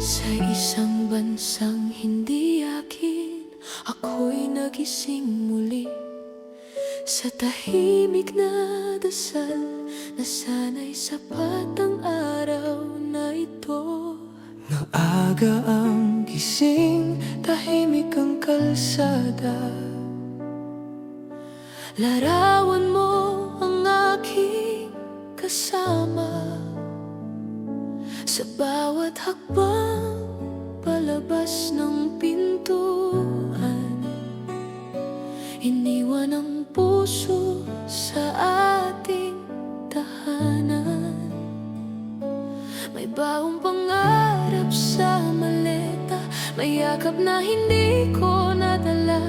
Sa isang bansang hindi akin, ako'y nagising muli. Sa tahimik na dasal, nasanay sapat ang araw na ito. Maaga ang gising, tahimik ang kalsada. Larawan mo ang aking kasama. Sa bawat hakbang palabas ng pintuan, iniwan ang puso sa ating tahanan. May bagong pangarap sa maleta, may yakap na hindi ko nadala.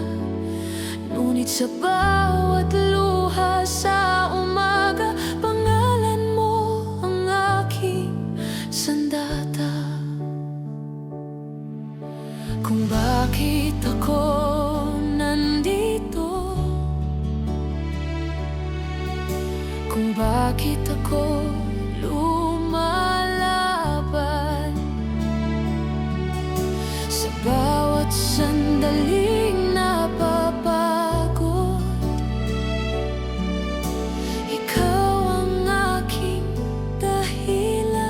Ngunit sa bawat luha sa umaga, pangalan mo ang aking sandata. Kung bakit ako nandito, kung bakit ako lumalaban, sa bawat sandaling napapagod, ikaw ang aking dahilan.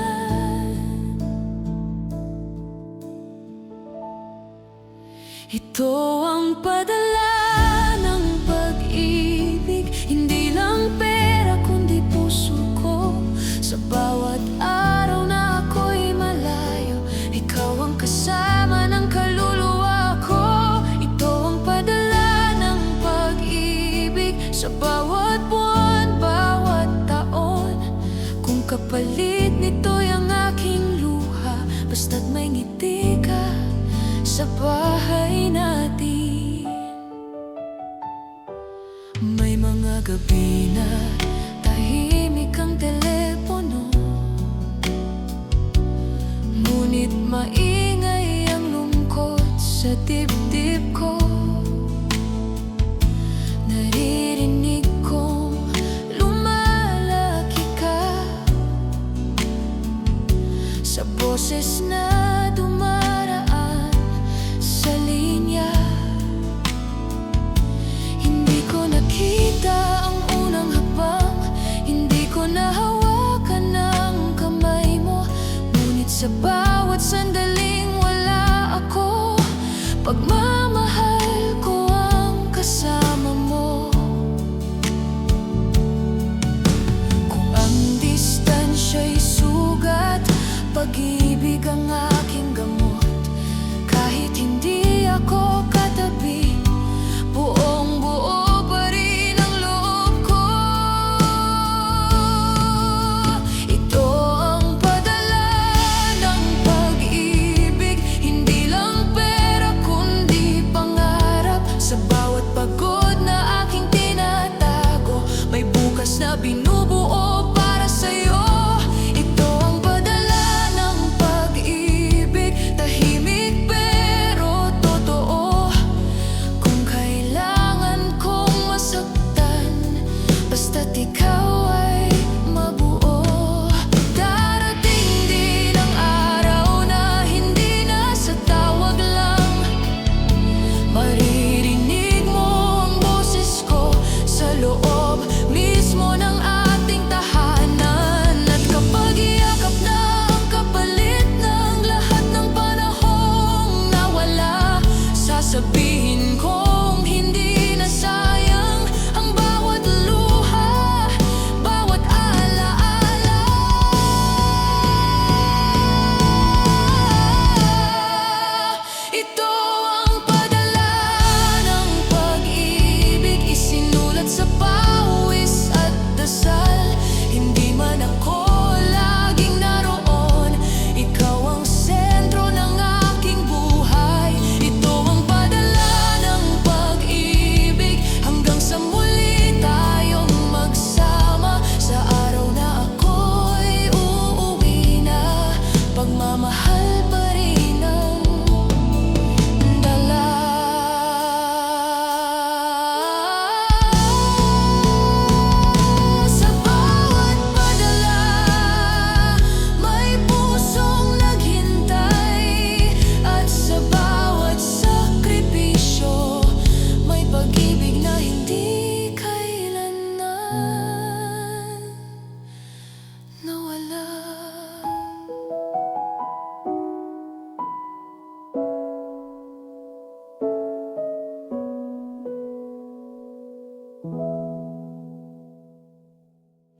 Ito ang padala ng pag-ibig, hindi lang pera kundi puso ko. Sa bawat araw na ako'y malayo, ikaw ang kasama ng kaluluwa ko. Ito ang padala ng pag-ibig, sa bawat buwan, bawat taon. Kung kapalit nito'y ang aking luha, basta't may ngiti ka sa bahay natin. May mga gabi na tahimik ang telepono, ngunit maingay ang lungkot sa dibdib ko. Naririnig kong lumalaki ka sa boses na dumaraan sa linya. Hindi ko nakita ang unang habang, hindi ko nahawakan ang kamay mo, ngunit sa